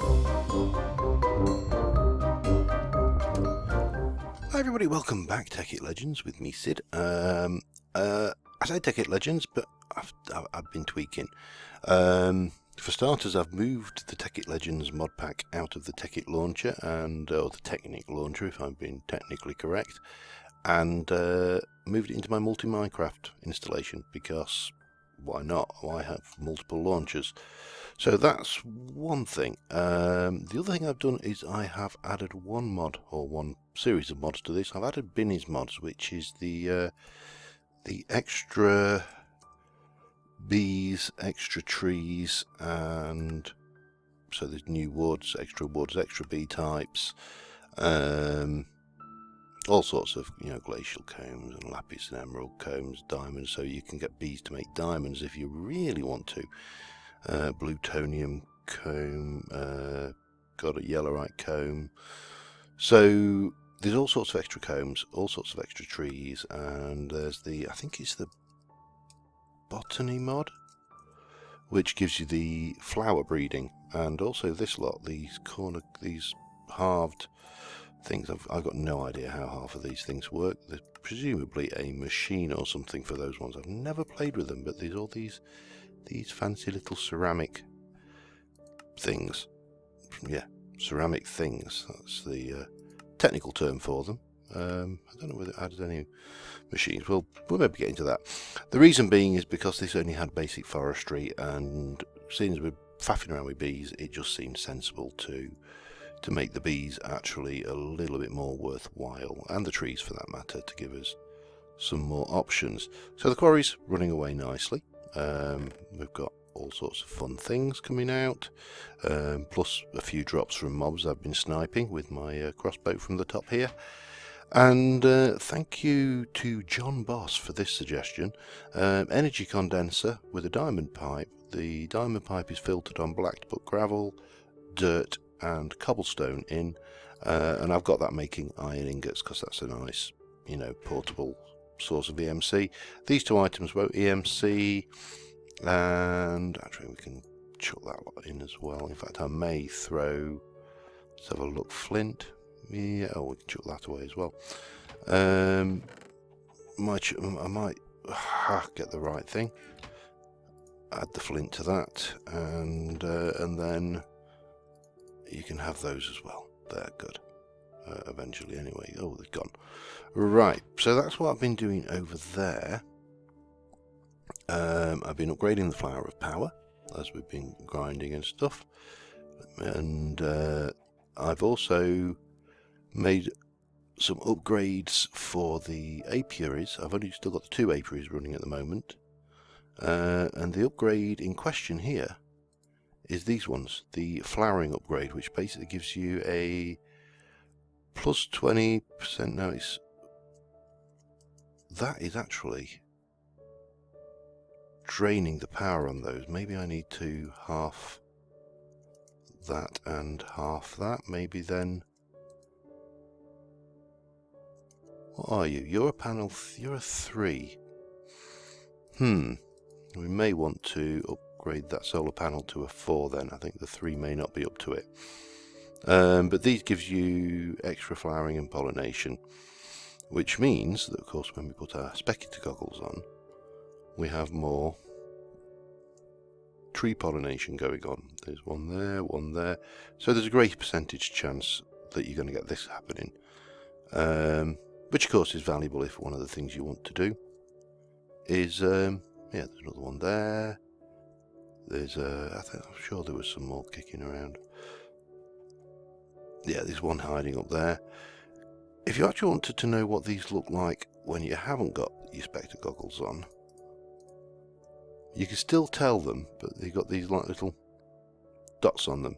Hi everybody, welcome back to Tekkit Legends with me, Sid. I say Tekkit Legends, but I've been tweaking. For starters, I've moved the Tekkit Legends mod pack out of the Tekkit launcher, or the Technic launcher if I'm being technically correct, and moved it into my multi-Minecraft installation, because why not? Why have multiple launchers? So that's one thing. The other thing I've done is I have added one mod, or one series of mods to this. I've added Binny's mods, which is the extra bees, extra trees, and so there's new woods, extra bee types, all sorts of, glacial combs and lapis and emerald combs, diamonds, so you can get bees to make diamonds if you really want to. Plutonium comb, got a yellowite comb. So there's all sorts of extra combs, all sorts of extra trees, and there's I think it's the botany mod, which gives you the flower breeding, and also this lot, these halved things. I've got no idea how half of these things work. There's presumably a machine or something for those ones. I've never played with them, but there's all these fancy little ceramic things. Yeah, ceramic things. That's the technical term for them. I don't know whether it added any machines. We'll maybe get into that. The reason being is because this only had basic forestry, and seeing as we're faffing around with bees, it just seemed sensible to make the bees actually a little bit more worthwhile, and the trees for that matter, to give us some more options. So the quarry's running away nicely. We've got all sorts of fun things coming out, plus a few drops from mobs I've been sniping with my crossbow from the top here. And thank you to John Boss for this suggestion. Energy condenser with a diamond pipe. The diamond pipe is filtered on black to put gravel, dirt and cobblestone in, and I've got that making iron ingots because that's a nice, portable source of EMC. These two items won't EMC, and actually we can chuck that lot in as well. In fact, I may throw, let's have a look, flint. Yeah, we can chuck that away as well. I might get the right thing, add the flint to that, and then you can have those as well. They're good. Eventually anyway. Oh, they've gone. Right, so that's what I've been doing over there. I've been upgrading the Flower of Power as we've been grinding and stuff, and I've also made some upgrades for the apiaries. I've only still got the 2 apiaries running at the moment, and the upgrade in question here is these ones, the flowering upgrade, which basically gives you a plus 20%. Now that is actually draining the power on those. Maybe I need to half that and half that. Maybe then. What are you? You're a panel. You're a 3. We may want to upgrade that solar panel to a 4 then. I think the 3 may not be up to it. But these gives you extra flowering and pollination, which means that, of course, when we put our speculator goggles on, we have more tree pollination going on. There's one there, one there. So there's a great percentage chance that you're going to get this happening, which of course is valuable if one of the things you want to do is, yeah, there's another one there. There's I'm sure there was some more kicking around. Yeah, there's one hiding up there. If you actually wanted to know what these look like when you haven't got your spectre goggles on, you can still tell them, but they've got these like little dots on them.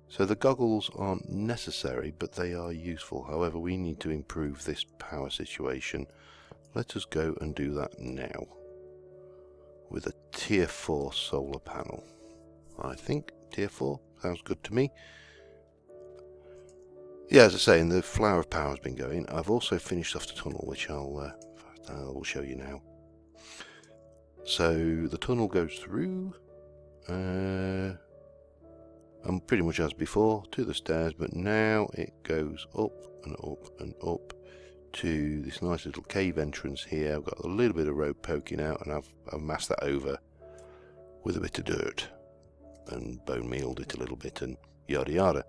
So the goggles aren't necessary, but they are useful. However, we need to improve this power situation. Let us go and do that now with a tier 4 solar panel. I think tier 4 sounds good to me. Yeah, as I say, the Flower of Power has been going. I've also finished off the tunnel, which I will show you now. So the tunnel goes through. and pretty much as before, to the stairs, but now it goes up and up and up to this nice little cave entrance here. I've got a little bit of road poking out, and I've masked that over with a bit of dirt and bone mealed it a little bit and yada yada.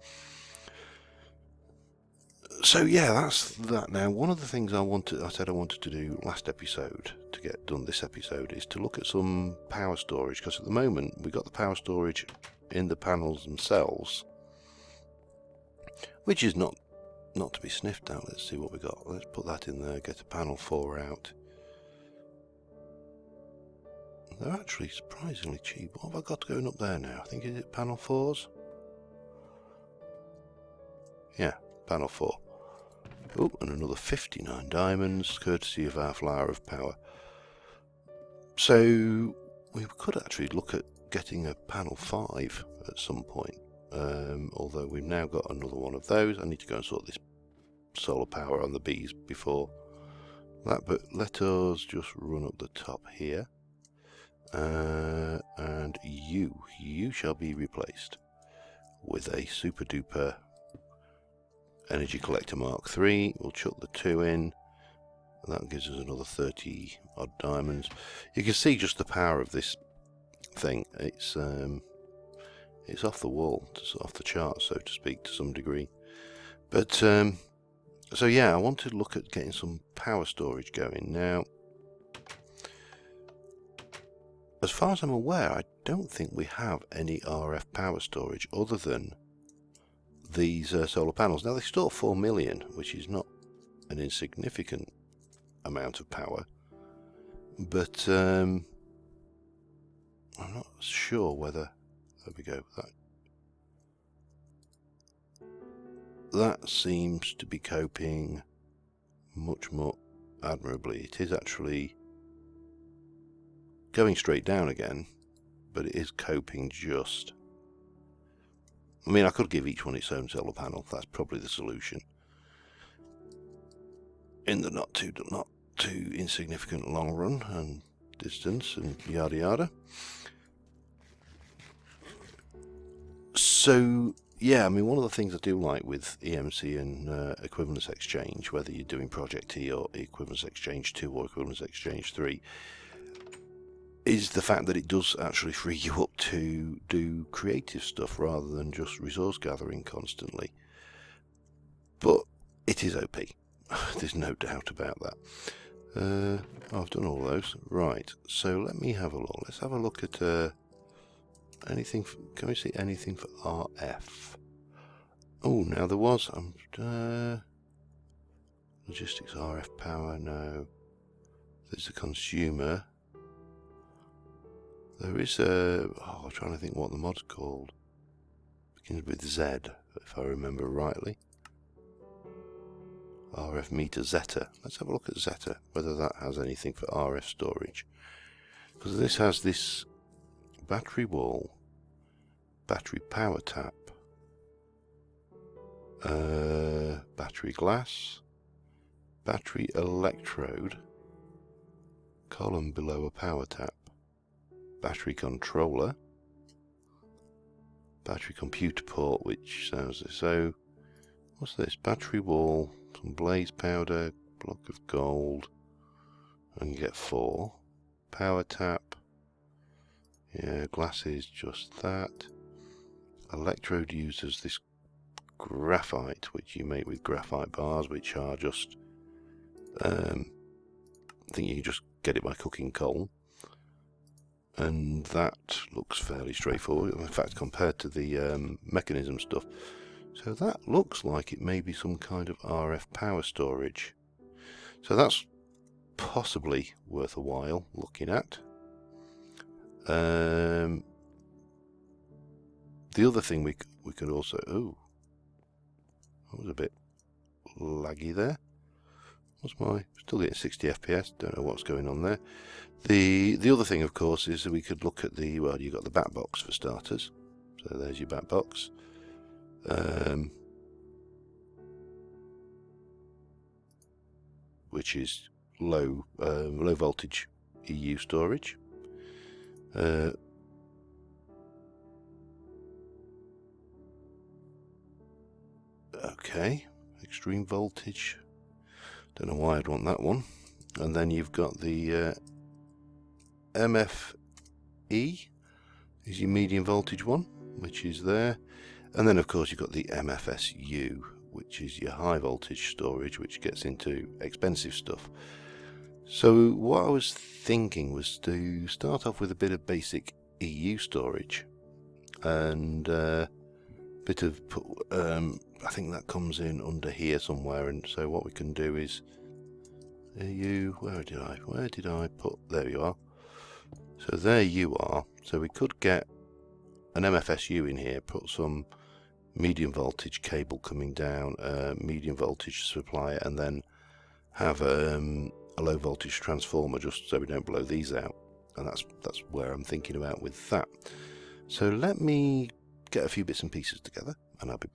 So yeah, that's that. Now, one of the things I said I wanted to do last episode to get done this episode is to look at some power storage, because at the moment we've got the power storage in the panels themselves, which is not to be sniffed at. Let's see what we got. Let's put that in there, get a panel 4 out. They're actually surprisingly cheap. What have I got going up there now? I think, is it panel 4s? Yeah, panel 4. Oh, and another 59 diamonds, courtesy of our flower of power. So we could actually look at getting a panel 5 at some point. Although we've now got another one of those. I need to go and sort this solar power on the bees before that, but let us just run up the top here. And you shall be replaced with a super duper energy collector Mark III. We'll chuck the 2 in. That gives us another 30 odd diamonds. You can see just the power of this thing. It's off the wall, off the chart, so to speak, to some degree. But so yeah, I want to look at getting some power storage going now. As far as I'm aware, I don't think we have any RF power storage other than these solar panels. Now, they store 4 million, which is not an insignificant amount of power, but I'm not sure whether, there we go, that seems to be coping much more admirably. It is actually going straight down again, but it is coping just. I mean, I could give each one its own solar panel. That's probably the solution in the not too insignificant long run and distance and yada yada. So yeah, I mean, one of the things I do like with EMC and equivalence exchange, whether you're doing Project T or equivalence exchange 2 or equivalence exchange 3, is the fact that it does actually free you up to do creative stuff rather than just resource gathering constantly. But it is OP. There's no doubt about that. I've done all those. Right, so let me have a look. Let's have a look at anything. Can we see anything for RF? Oh, now there was logistics RF power. No, there's a consumer. There is a, I'm trying to think what the mod's called. Begins with Z, if I remember rightly. RF meter Zeta. Let's have a look at Zeta, whether that has anything for RF storage. Because this has this battery wall, battery power tap, battery glass, battery electrode, column below a power tap, battery controller, battery computer port, which sounds so. What's this? Battery wall, some blaze powder, block of gold, and you get 4. Power tap, yeah, glasses, just that. Electrode uses this graphite, which you make with graphite bars, which are just, I think you can just get it by cooking coal. And that looks fairly straightforward, in fact, compared to the mechanism stuff. So that looks like it may be some kind of RF power storage. So that's possibly worth a while looking at. The other thing we could also... Oh, that was a bit laggy there. What's my... Still getting 60 FPS, don't know what's going on there. The other thing, of course, is that we could look at the... Well, you've got the bat box for starters. So there's your bat box. Which is low voltage EU storage. Okay, extreme voltage. Don't know why I'd want that one. And then you've got the MFE is your medium voltage one, which is there. And then of course you've got the MFSU, which is your high voltage storage, which gets into expensive stuff. So what I was thinking was to start off with a bit of basic EU storage, and bit of I think that comes in under here somewhere. And so what we can do is EU, where did I put, there you are. So there you are. So we could get an MFSU in here, put some medium voltage cable coming down, medium voltage supply, and then have a low voltage transformer just so we don't blow these out. And that's where I'm thinking about with that. So let me get a few bits and pieces together and I'll be...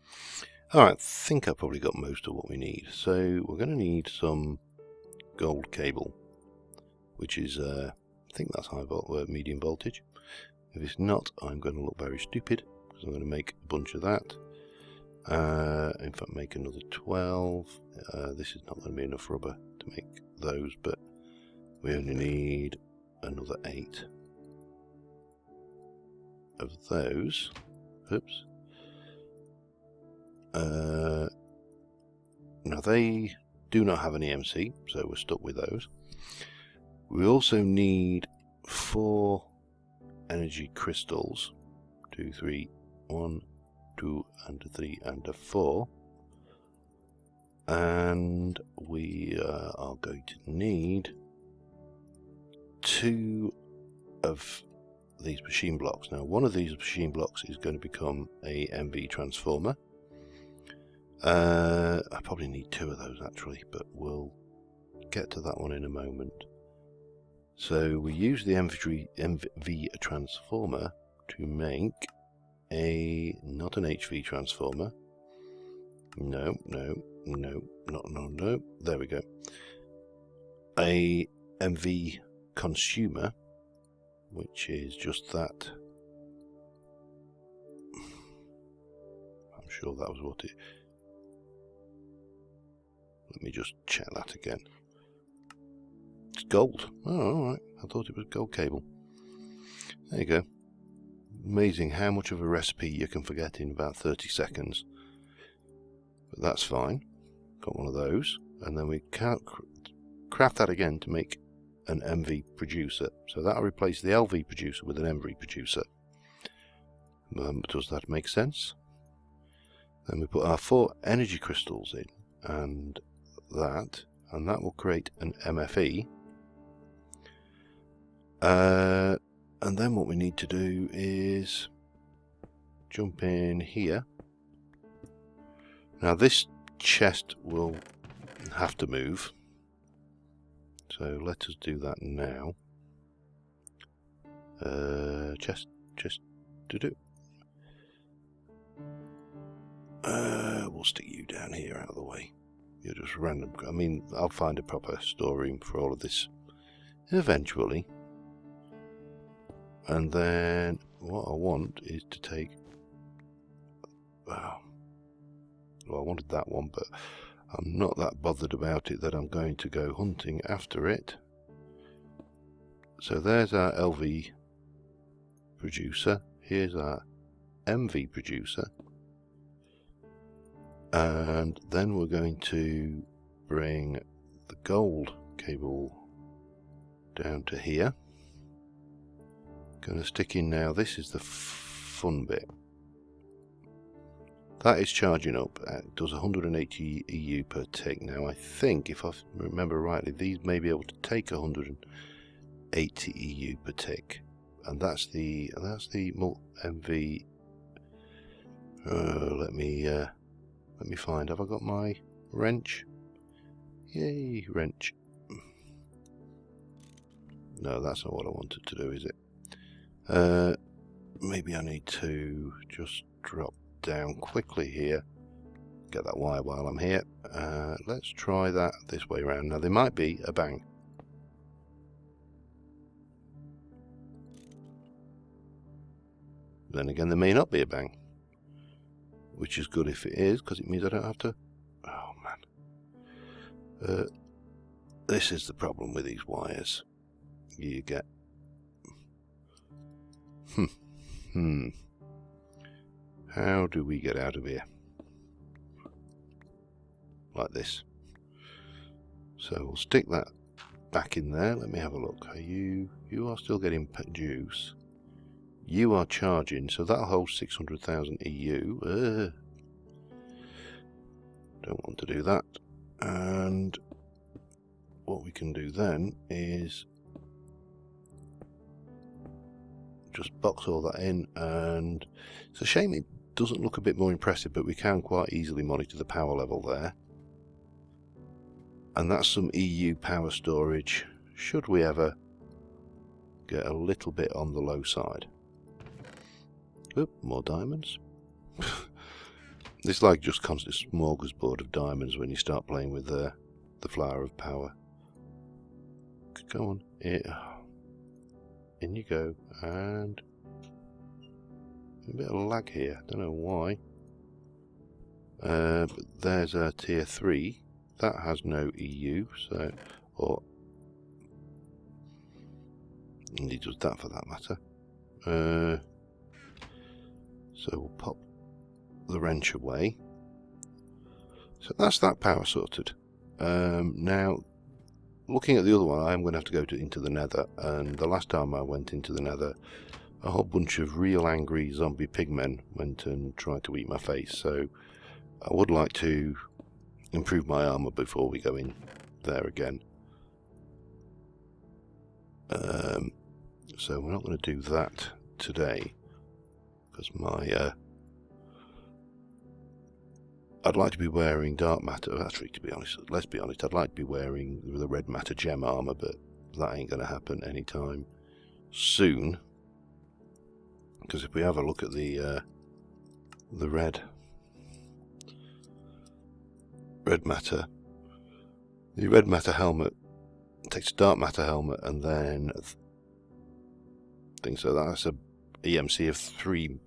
Alright, I think I've probably got most of what we need. So we're going to need some gold cable, which is, I think that's medium voltage. If it's not, I'm going to look very stupid, because I'm going to make a bunch of that. In fact, make another 12. This is not going to be enough rubber to make those, but we only need another 8 of those. Oops. Now they do not have an EMC, so we're stuck with those. We also need 4 energy crystals. 2, 3, 1, 2, and 3, and 4. And we are going to need 2 of these machine blocks. Now, one of these machine blocks is going to become a MV transformer. I probably need 2 of those actually, but we'll get to that one in a moment. So we use the MV transformer to make not an HV transformer. No. There we go. A MV consumer, which is just that. I'm sure that was what it... Let me just check that again. It's gold. Oh, alright. I thought it was gold cable. There you go. Amazing how much of a recipe you can forget in about 30 seconds. But that's fine. Got one of those. And then we can't craft that again to make an MV producer. So that'll replace the LV producer with an MV producer. Does that make sense? Then we put our 4 energy crystals in, and that will create an MFE. And then what we need to do is jump in here. Now this chest will have to move, so let us do that now. Chest to do. We'll stick you down here out of the way. You're just random. I mean, I'll find a proper storeroom for all of this eventually. And then what I want is to take... Well, I wanted that one, but I'm not that bothered about it that I'm going to go hunting after it. So there's our LV producer. Here's our MV producer. And then we're going to bring the gold cable down to here. Going to stick in now. This is the fun bit. That is charging up. It does 180 EU per tick. Now I think, if I remember rightly, these may be able to take 180 EU per tick, and that's the MV. Let me find. Have I got my wrench? Yay, wrench. No, that's not what I wanted to do, is it? Maybe I need to just drop down quickly here. Get that wire while I'm here. Let's try that this way around. Now there might be a bang. Then again, there may not be a bang. which is good if it is, because it means I don't have to... Oh, man. This is the problem with these wires. You get... How do we get out of here? Like this. So we'll stick that back in there. Let me have a look. Are you are still getting juice. You are charging, so that'll hold 600,000 EU. Don't want to do that. And what we can do then is just box all that in, and it's a shame it doesn't look a bit more impressive, but we can quite easily monitor the power level there. And that's some EU power storage, should we ever get a little bit on the low side. Oop, more diamonds. It's like just constant smorgasbord of diamonds when you start playing with the flower of power. Go on. In you go. And a bit of lag here. Don't know why. But there's a tier 3. That has no EU, so... and he does that for that matter. So we'll pop the wrench away. So that's that power sorted. Now, looking at the other one, I'm going to have to go into the nether. And the last time I went into the nether, a whole bunch of real angry zombie pigmen went and tried to eat my face. So I would like to improve my armor before we go in there again. So we're not going to do that today, because my I'd like to be wearing dark matter. Actually, to be honest, let's be honest, I'd like to be wearing the red matter gem armor, but that ain't going to happen anytime soon. Because if we have a look at the red matter, the red matter helmet takes a dark matter helmet, and then I think so that's a EMC of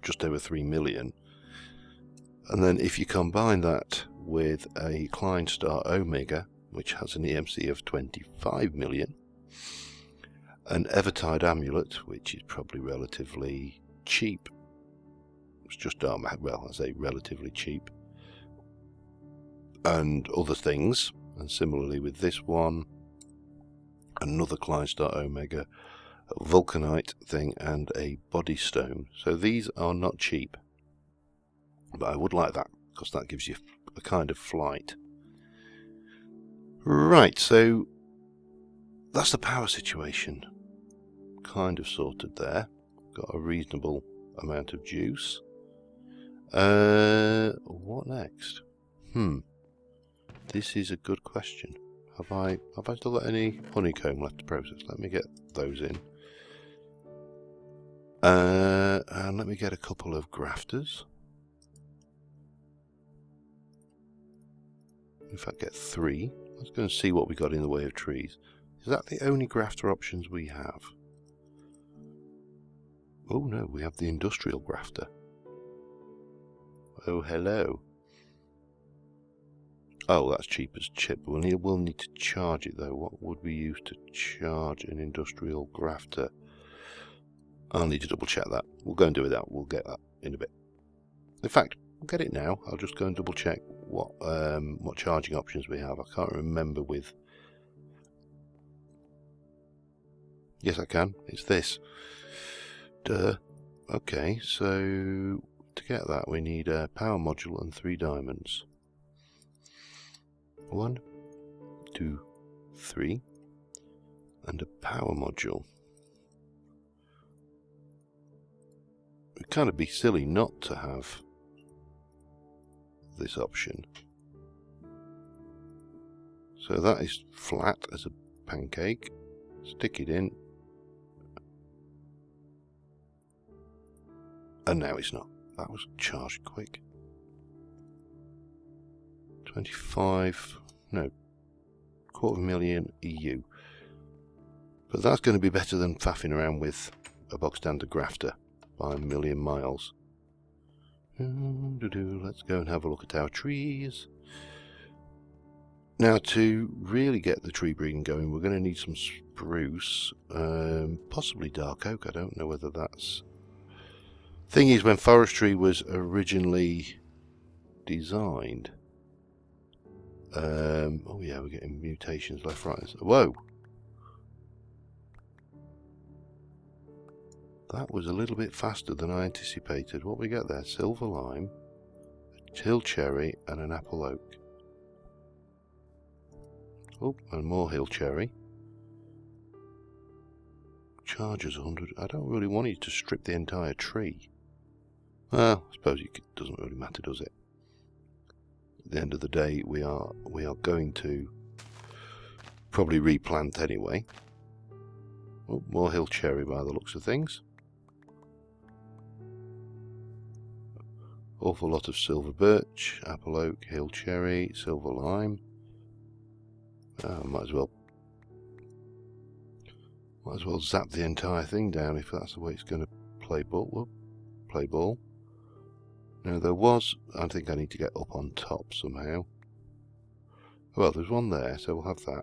just over 3 million. And then if you combine that with a Klein Star Omega, which has an EMC of 25 million, an Evertide Amulet, which is probably relatively cheap, it's just dark matter, well, I say relatively cheap, and other things, and similarly with this one, another Klein Star Omega, a Vulcanite thing, and a Body Stone. So these are not cheap, but I would like that, because that gives you a kind of flight. Right, so that's the power situation kind of sorted there. Got a reasonable amount of juice. What next? This is a good question. Have I still got any honeycomb left to process? Let me get those in. And let me get a couple of grafters. In fact, get 3. Let's go and see what we got in the way of trees. Is that the only grafter options we have? Oh no, we have the industrial grafter. Oh, hello. Oh, that's cheap as chip. We'll need to charge it though. What would we use to charge an industrial grafter? I'll need to double check that. We'll go and do that. We'll get that in a bit. In fact, we'll get it now. I'll just go and double check what charging options we have. I can't remember with... Yes, I can. It's this. Duh. Okay, so to get that we need a power module and 3 diamonds. 1, 2, 3, and a power module. It'd kind of be silly not to have this option. So that is flat as a pancake. Stick it in. And now it's not. That was charged quick. 25, no, 250,000 EU. But that's going to be better than faffing around with a bog standard grafter by a million miles. Let's go and have a look at our trees. Now, to really get the tree breeding going, we're going to need some spruce, possibly dark oak. I don't know whether that's... Thing is, when forestry was originally designed... oh yeah, we're getting mutations left, right. Whoa! That was a little bit faster than I anticipated. What we get there? Silver lime, hill cherry, and an apple oak. Oh, and more hill cherry. Charges 100. I don't really want you to strip the entire tree. Well, I suppose it doesn't really matter, does it? At the end of the day, we are going to probably replant anyway. Oh, more hill cherry by the looks of things. Awful lot of silver birch, apple oak, hill cherry, silver lime. Might as well zap the entire thing down if that's the way it's going to play ball. Whoop, play ball. Now there was, I think I need to get up on top somehow. Well, there's one there, so we'll have that.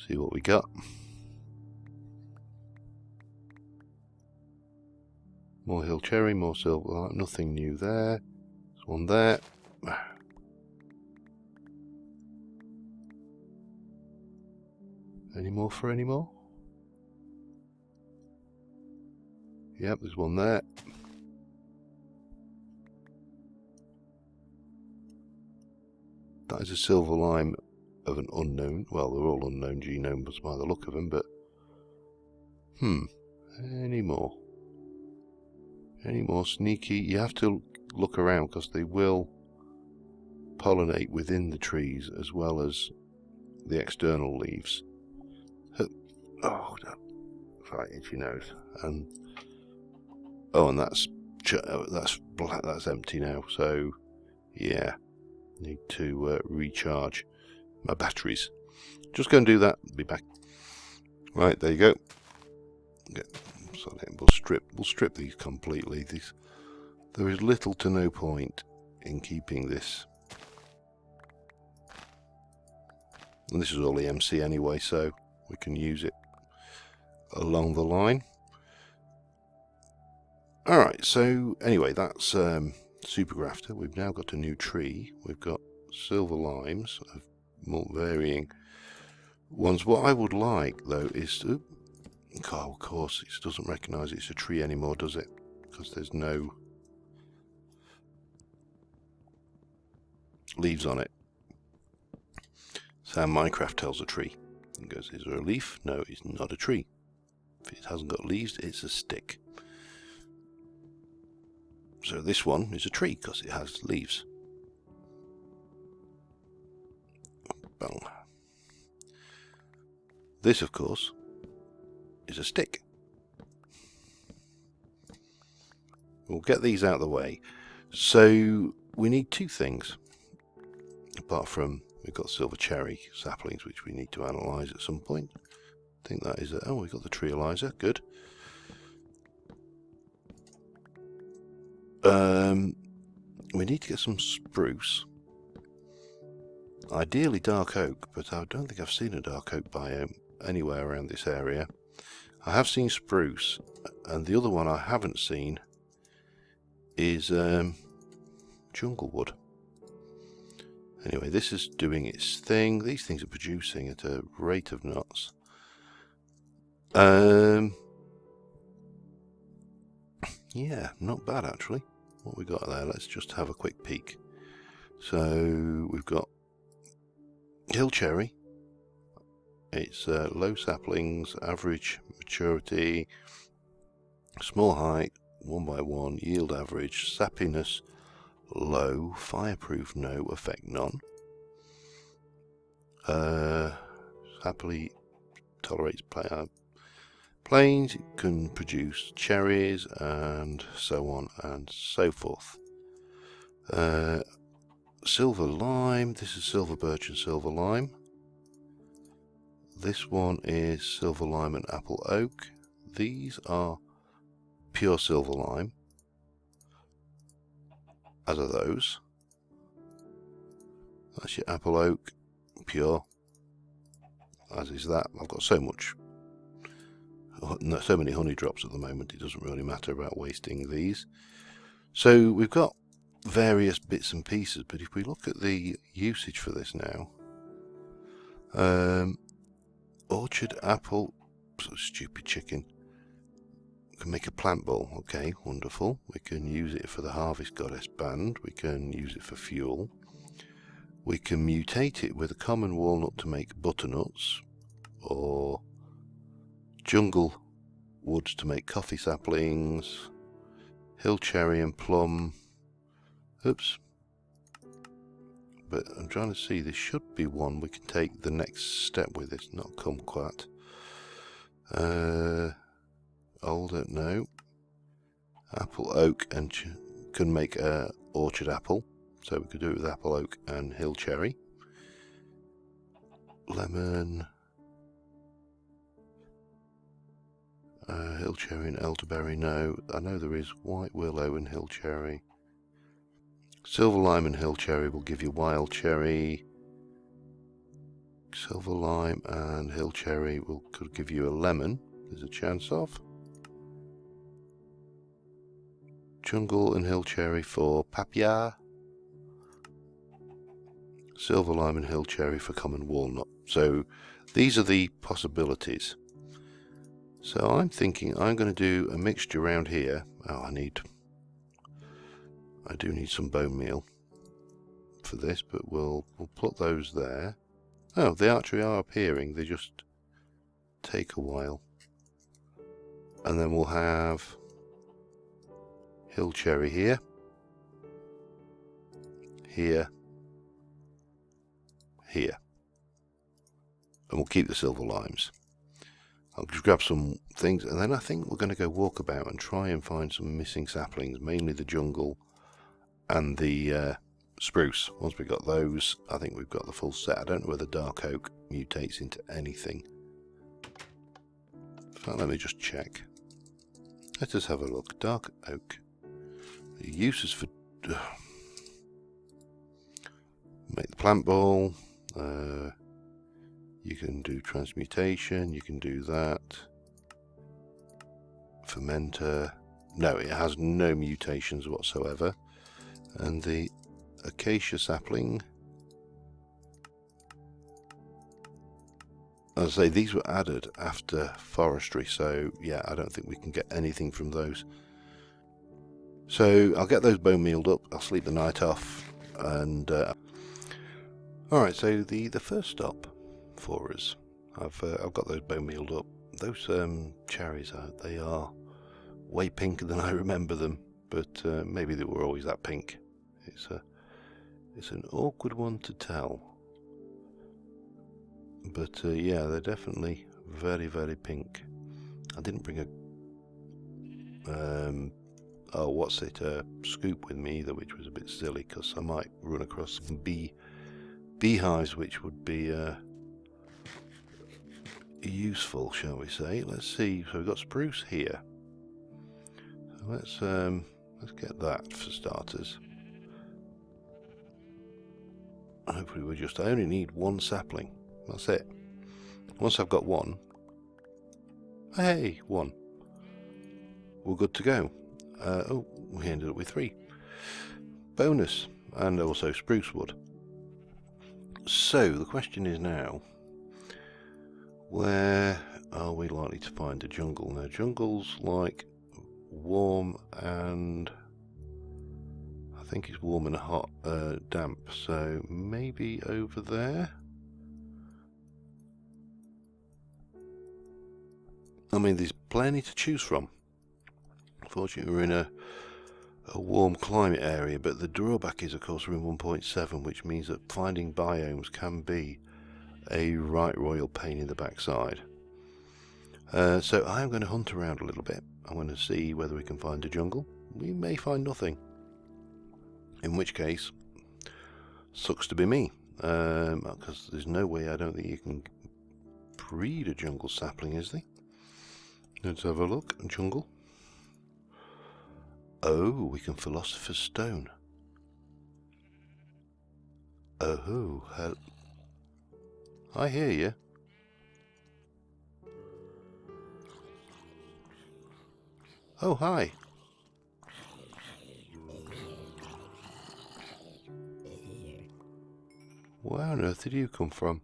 See what we got. More hill cherry, more silver, nothing new there. There's one there. Any more for any more? Yep, there's one there. That is a silver lime of an unknown, well, they're all unknown genomes by the look of them, but any more? Any more sneaky? You have to look around because they will pollinate within the trees as well as the external leaves. Oh, right, itchy nose. And oh, and that's black. That's empty now. So yeah, need to recharge my batteries. Just go and do that. Be back. Right, there you go. So then we'll strip these completely. There is little to no point in keeping this. And this is all EMC anyway, so we can use it along the line. Alright, so anyway, that's super grafter. We've now got a new tree. We've got silver limes of more varying ones. What I would like though is to, oh, of course it doesn't recognise it's a tree anymore, does it? Because there's no leaves on it. So Minecraft tells a tree. It goes, is there a leaf? No, it's not a tree. If it hasn't got leaves, it's a stick. So this one is a tree because it has leaves. Bang. This, of course, is a stick. We'll get these out of the way. So we need two things. Apart from, we've got silver cherry saplings, which we need to analyse at some point. I think that is oh, we've got the tree analyzer. Good. We need to get some spruce. Ideally dark oak, but I don't think I've seen a dark oak biome anywhere around this area. I have seen spruce, and the other one I haven't seen is jungle wood. Anyway, this is doing its thing. These things are producing at a rate of knots. Yeah, not bad actually. What we got there, let's just have a quick peek. So we've got hill cherry. It's low saplings, average maturity, small height, 1 by 1, yield average, sappiness low, fireproof no, effect none. Happily tolerates plains, it can produce cherries and so on and so forth. Silver lime, this is silver birch and silver lime. This one is silver lime and apple oak. These are pure silver lime, as are those. That's your apple oak, pure, as is that. I've got so many honey drops at the moment, it doesn't really matter about wasting these. So we've got various bits and pieces, but if we look at the usage for this now, orchard apple, stupid chicken, we can make a plant ball. Okay, wonderful. We can use it for the harvest goddess band, we can use it for fuel, we can mutate it with a common walnut to make butternuts, or jungle woods to make coffee saplings, hill cherry and plum. Oops. But I'm trying to see, there should be one we can take the next step with. It's not kumquat. Alder, no. Apple oak, and can make a orchard apple. So we could do it with apple oak and hill cherry. Lemon. Hill cherry and elderberry, no. I know there is white willow and hill cherry. Silver lime and hill cherry will give you wild cherry. Silver lime and hill cherry could give you a lemon. There's a chance of. Jungle and hill cherry for papaya. Silver lime and hill cherry for common walnut. So these are the possibilities. So I'm thinking I'm going to do a mixture around here. Oh, I do need some bone meal for this, but we'll put those there. Oh, they actually are appearing, they just take a while. And then we'll have hill cherry here, here, here. And we'll keep the silver limes. I'll just grab some things, and then I think we're going to go walk about and try and find some missing saplings, mainly the jungle and the spruce. Once we've got those, I think we've got the full set. I don't know whether dark oak mutates into anything. So let me just check. Let us have a look. Dark oak. The uses for make the plant ball. You can do transmutation. You can do that. Fermenter. No, it has no mutations whatsoever. And the acacia sapling. As I say, these were added after forestry, so yeah, I don't think we can get anything from those. So I'll get those bone mealed up, I'll sleep the night off, and alright, so the first stop for us, I've got those bone mealed up. Those cherries, they are way pinker than I remember them, but maybe they were always that pink. It's an awkward one to tell. But yeah, they're definitely very, very pink. I didn't bring a scoop with me either, which was a bit silly because I might run across some beehives, which would be useful, shall we say. Let's see. So we've got spruce here. So let's get that for starters. Hopefully I only need one sapling. That's it. Once I've got one, hey, one, we're good to go. Oh, we ended up with 3. Bonus, and also spruce wood. So the question is now, where are we likely to find a jungle? Now, jungle's like warm and I think it's warm and hot, damp. So maybe over there. I mean, there's plenty to choose from. Unfortunately, we're in a warm climate area, but the drawback is, of course, we're in 1.7, which means that finding biomes can be a right royal pain in the backside. So I'm going to hunt around a little bit. I'm going to see whether we can find a jungle. We may find nothing, in which case, sucks to be me, because there's no way, I don't think you can breed a jungle sapling, is there? Let's have a look. Jungle. Oh, we can Philosopher's Stone. Oh, I hear you. Oh, hi. Where on earth did you come from?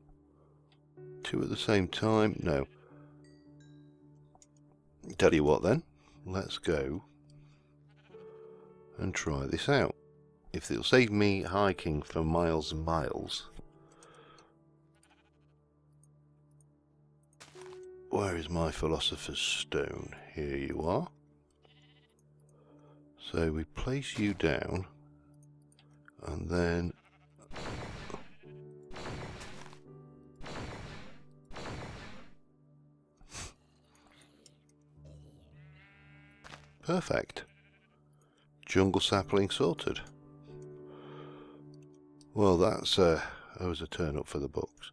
Two at the same time? No. Tell you what then, let's go and try this out. If it'll save me hiking for miles and miles. Where is my Philosopher's Stone? Here you are. So we place you down and then perfect. Jungle sapling sorted. Well, that's was a turn up for the books.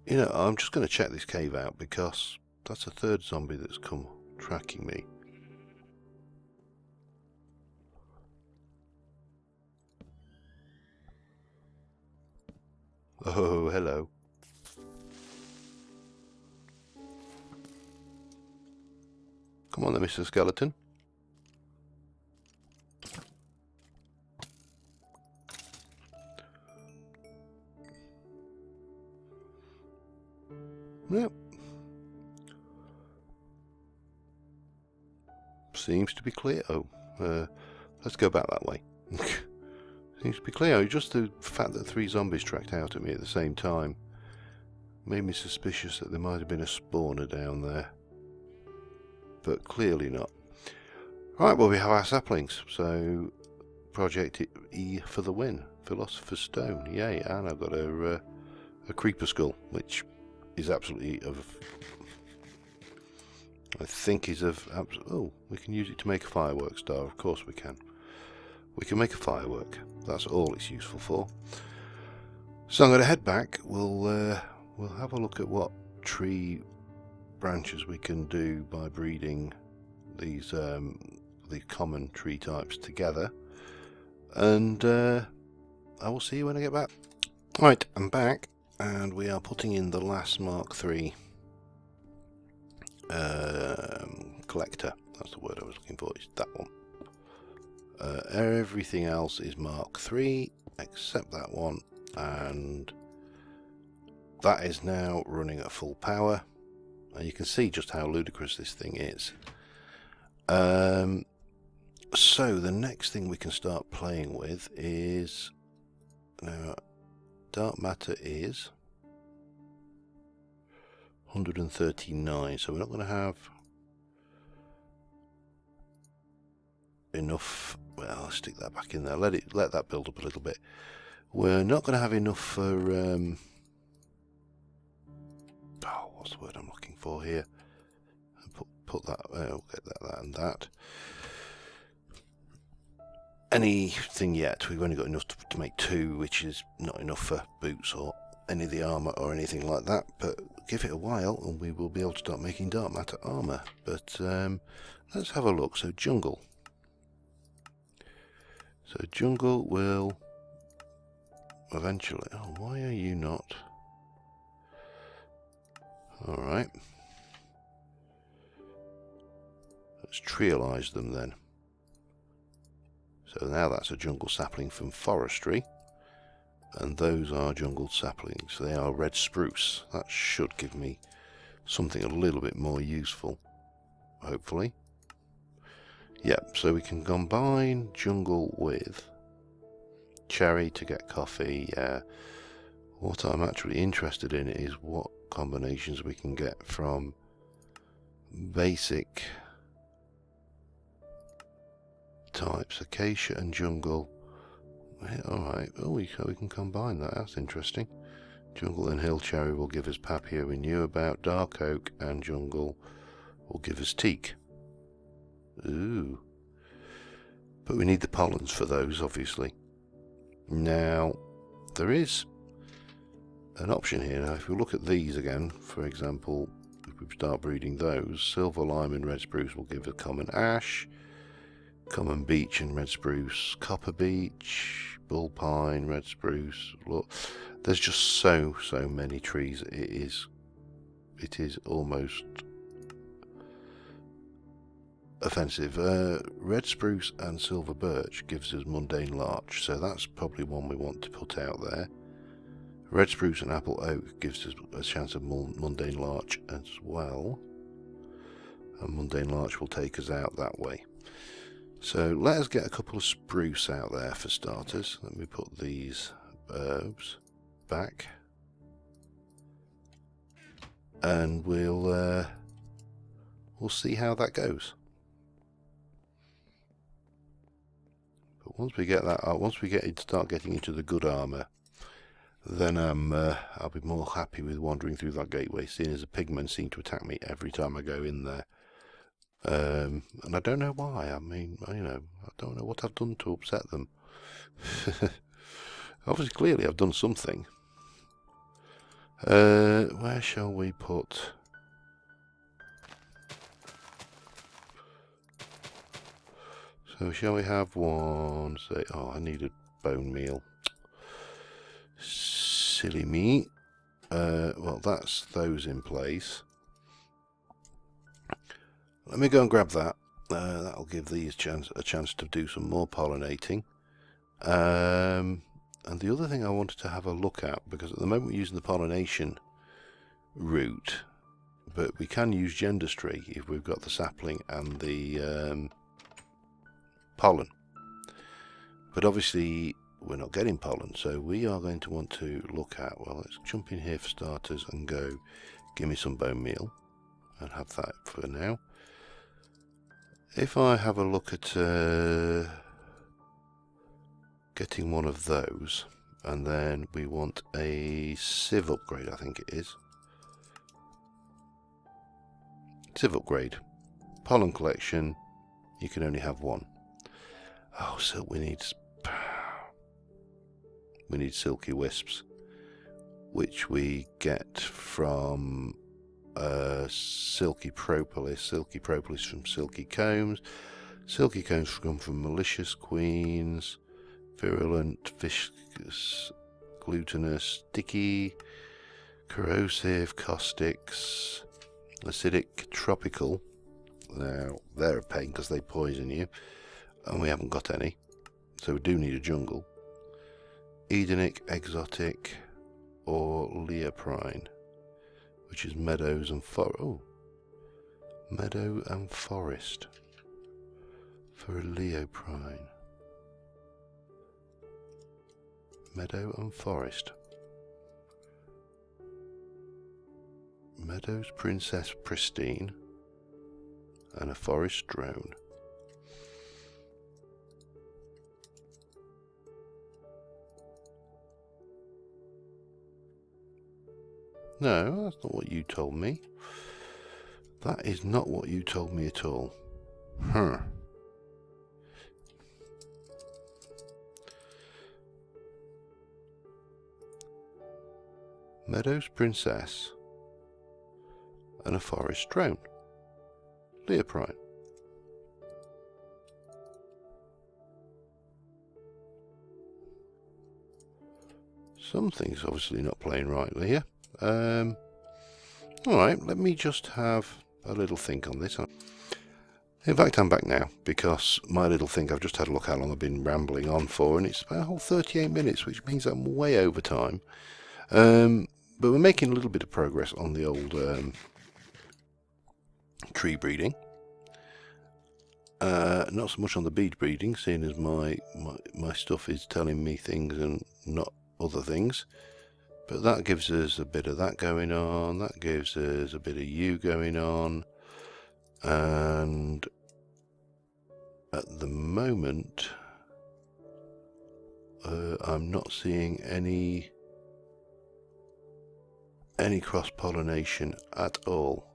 You know, I'm just going to check this cave out because that's a third zombie that's come tracking me. Oh, hello. Come on then, Mr. Skeleton. Yep. Seems to be clear. Oh, let's go back that way. Seems to be clear. Just the fact that 3 zombies tracked out at me at the same time made me suspicious that there might have been a spawner down there. But clearly not. Right, well, we have our saplings. So, Project E for the win. Philosopher's Stone. Yay. And I've got a creeper skull, which is absolutely of... I think is of... Oh, we can use it to make a firework star. Of course we can. We can make a firework. That's all it's useful for. So I'm going to head back. We'll have a look at what tree branches we can do by breeding these the common tree types together, and I will see you when I get back. Right, I'm back, and we are putting in the last Mark III collector. That's the word I was looking for. It's that one. Everything else is Mark III except that one, and that is now running at full power, and you can see just how ludicrous this thing is. So the next thing we can start playing with is, now dark matter is 139, so we're not going to have enough. Well, I'll stick that back in there. Let that build up a little bit. We're not going to have enough for what's the word I'm looking for here? Put that. We'll get that and that. Anything yet? We've only got enough to make 2, which is not enough for boots or any of the armour or anything like that. But give it a while, and we will be able to start making dark matter armour. But let's have a look. So jungle. So jungle will eventually... Oh, why are you not? Alright. Let's trialize them then. So now that's a jungle sapling from forestry. And those are jungle saplings. They are red spruce. That should give me something a little bit more useful, hopefully. Yep, so we can combine jungle with cherry to get coffee. What I'm actually interested in is what combinations we can get from basic types, acacia and jungle. Alright, oh, we can combine that. That's interesting. Jungle and hill cherry will give us papio we knew about. Dark oak and jungle will give us teak. Ooh. But we need the pollens for those, obviously. Now, there is an option here. Now, if we look at these again, for example, if we start breeding those, silver lime and red spruce will give a common ash. Common beech and red spruce, copper beech, bull pine, red spruce. Look, there's just so many trees. It is almost offensive. Red spruce and silver birch gives us mundane larch, so that's probably one we want to put out there. Red spruce and apple oak gives us a chance of mundane larch as well, and mundane larch will take us out that way. So let us get a couple of spruce out there for starters. Let me put these herbs back, and we'll see how that goes. But once we get that, start getting into the good armour, then I'll be more happy with wandering through that gateway, seeing as the pigmen seem to attack me every time I go in there. And I don't know why. I mean, I don't know what I've done to upset them. Obviously, clearly I've done something. Where shall we put... So shall we have one, say, oh, I need a bone meal. Silly me. Well, that's those in place. Let me go and grab that. That'll give these a chance to do some more pollinating. And the other thing I wanted to have a look at, because at the moment we're using the pollination route, but we can use gendustry if we've got the sapling and the pollen. But obviously we're not getting pollen, so we are going to want to look at, well, let's jump in here for starters and go, give me some bone meal, and have that for now. If I have a look at getting one of those, and then we want a sieve upgrade, I think it is. Sieve upgrade. Pollen collection, you can only have one. Oh, so we need silky wisps, which we get from silky propolis from silky combs. Silky combs come from malicious queens, virulent, viscous, glutinous, sticky, corrosive, caustics, acidic, tropical. Now they're a pain because they poison you, and we haven't got any, so we do need a jungle. Edenic, exotic, or leoprine, which is meadows and forest. Oh, meadow and forest for a leoprine. Meadow and forest. Meadows princess pristine and a forest drone. No, that's not what you told me. That is not what you told me at all. Huh. Meadows Princess and a forest drone. Leoprine. Something's obviously not playing rightly here. Alright, let me just have a little think on this. In fact, I'm back now, because my little think, I've just had a look how long I've been rambling on for, and it's about a whole 38 minutes, which means I'm way over time. But we're making a little bit of progress on the old tree breeding. Not so much on the bead breeding, seeing as my stuff is telling me things and not other things. But that gives us a bit of that going on, that gives us a bit of you going on, and at the moment I'm not seeing any cross-pollination at all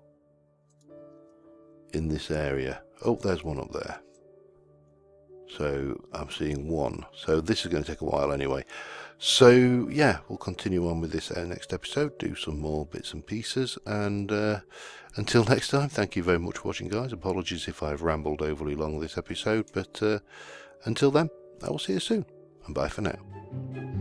in this area. Oh, there's one up there. So I'm seeing one. So this is going to take a while anyway. So yeah, we'll continue on with this next episode, do some more bits and pieces, and until next time, thank you very much for watching, guys. Apologies if I've rambled overly long this episode, but until then, I will see you soon, and bye for now.